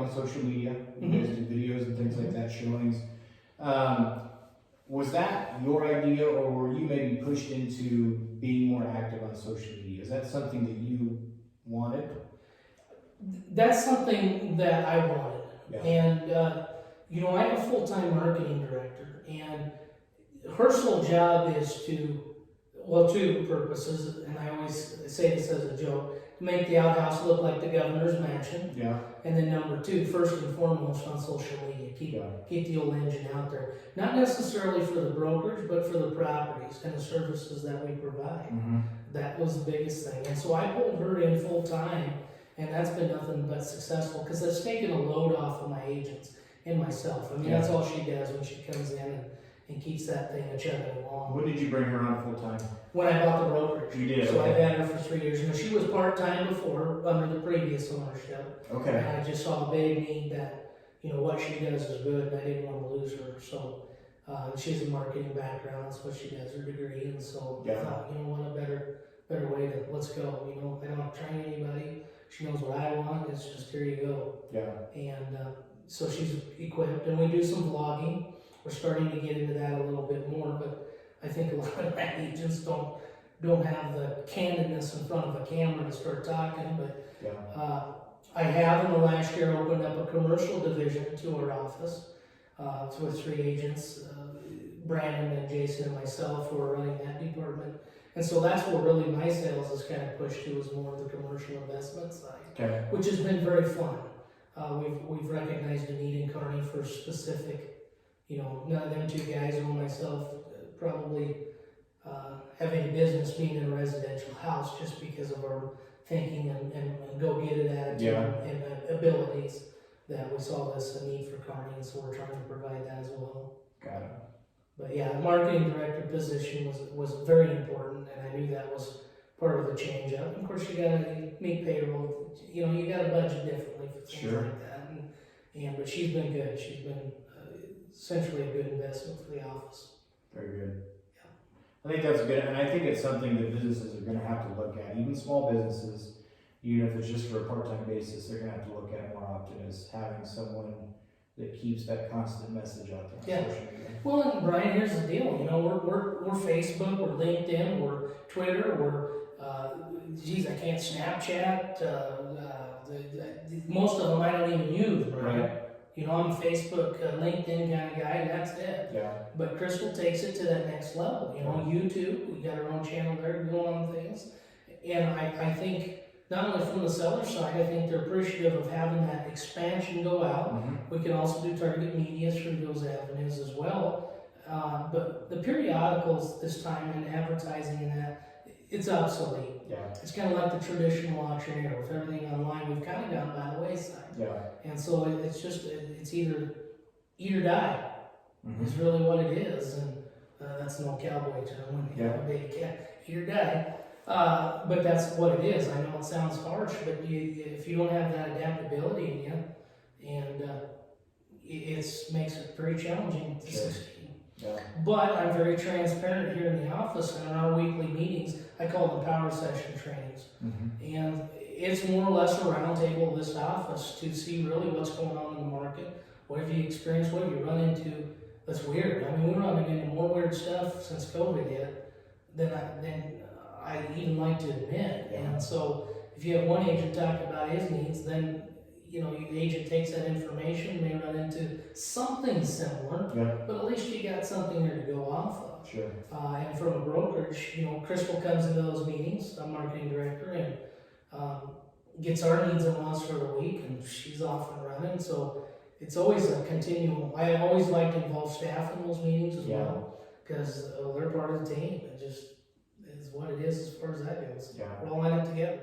on social media. You guys do videos and things like that, showings. Was that your idea, or were you maybe pushed into being more active on social media? Is that something that you wanted? That's something that I wanted. Yeah. And, you know, I have a full-time marketing director, and her sole job is to, well, two purposes, and I always say this as a joke, to make the outhouse look like the governor's mansion. Yeah. And then number two, first and foremost on social media, keep the old engine out there. Not necessarily for the brokerage, but for the properties and the services that we provide. That was the biggest thing. And so I pulled her in full time, and that's been nothing but successful, because that's taken a load off of my agents and myself. I mean, that's all she does when she comes in and keeps that thing chugging along. When did you bring her on full time? When I bought the brokerage. You did. So I've had her for 3 years. You know, she was part-time before, under the previous ownership. Okay. And I just saw a big need that, you know, what she does is good, and I didn't want to lose her. So she has a marketing background, that's what she does, her degree. And so I thought, you know what, a better way to, let's go. You know, I don't have to train anybody. She knows what I want. It's just, here you go. Yeah. And so she's equipped, and we do some vlogging. We're starting to get into that a little bit more, but I think a lot of my agents don't have the candidness in front of a camera to start talking. But I have in the last year opened up a commercial division to our office with 3 agents, Brandon and Jason and myself, who are running that department. And so that's where really my sales is kind of pushed to, is more of the commercial investment side, which has been very fun. We've recognized a need in Kearney for specific, you know, none of them 2 guys or myself probably having a business being in a residential house, just because of our thinking and go-get-it attitude and abilities, that we saw this a need for Kearney, and so we're trying to provide that as well. Got it. But yeah, the marketing director position was very important, and I knew that was part of the change up. And of course, you gotta meet payroll. You know, you gotta budget differently for things like that. But she's been good. She's been essentially a good investment for the office. Very good. I think that's good, and I think it's something that businesses are going to have to look at. Even small businesses, even if it's just for a part-time basis, they're going to have to look at more often, as having someone that keeps that constant message out there on social media. Well, and Brian, here's the deal. You know, we're Facebook, we're LinkedIn, we're Twitter, we're geez, I can't Snapchat. Most of them I don't even use, Brian. Right. You know, I'm a Facebook, LinkedIn kind of guy, and that's it. Yeah. But Crystal takes it to that next level. You know, YouTube, we got our own channel there going on things. And I think, not only from the seller side, I think they're appreciative of having that expansion go out. We can also do target media through those avenues as well. But the periodicals this time, and advertising and that, it's obsolete. Yeah. It's kind of like the traditional auctioneer. With everything online, we've kind of gone by the wayside. Yeah. And so it's just, it's either eat or die. Is really what it is. And that's an old cowboy term, when you have a big cat, eat or die. But that's what it is. I know it sounds harsh, but if you don't have that adaptability in you, and it makes it very challenging to succeed. Yeah. But I'm very transparent here in the office, and in our weekly meetings, I call them power session trainings. And it's more or less a round table of this office to see really what's going on in the market. What have you experienced? What have you run into that's weird? I mean, we're running into more weird stuff since COVID hit than I even like to admit. And so if you have one agent talk about his needs, then, you know, the agent takes that information, may run into something similar, but at least you got something there to go off of. Sure. And from a brokerage, you know, Crystal comes into those meetings, I'm marketing director, and gets our needs and wants for the week, and she's off and running. So it's always a continual. I always like to involve staff in those meetings as well, because they're part of the team. It just is what it is as far as that goes. We're all in it together.